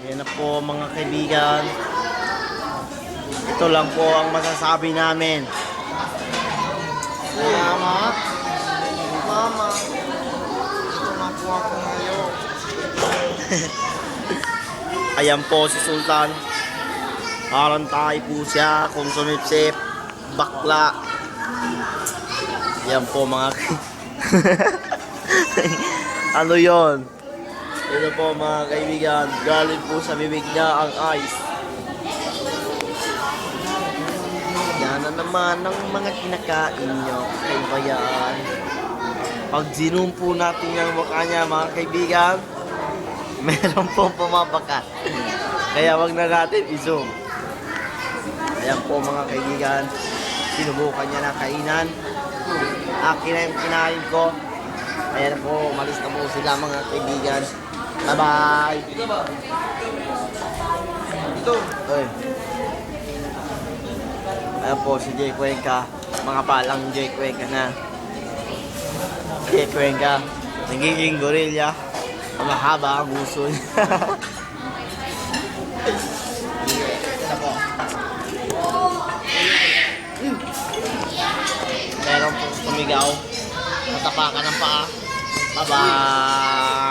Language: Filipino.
Yan na po mga kaibigan. Ito lang po ang masasabi namin. Mama, Mama, ito na po ako ngayon. Ayan po si Sultan. Parang tayo po siya kung sumipsip. Bakla. Ayan po mga ano yon? Ito po mga kaibigan, galing po sa bibig niya ang ice. Yan na naman ang mga kinakain nyo. Ay ba yan? Pag zoom po natin yung mukha niya mga kaibigan, meron pong pumabakat. Kaya wag na natin i-zoom. Ayan po mga kaibigan, sinubukan niya na kainan. Akin na yung kinain ko. Ayan po, malis na po sila mga kaibigan. Bye-bye! Ito! Oy. Ayan po si Jay Cuenca. Mga palang Jay Cuenca na. Jay Cuenca. Nagiging gorilla. Ang mahaba ang uso niya. Ito na po. Meron po sumigaw. Natapakan ng paa. Bye-bye!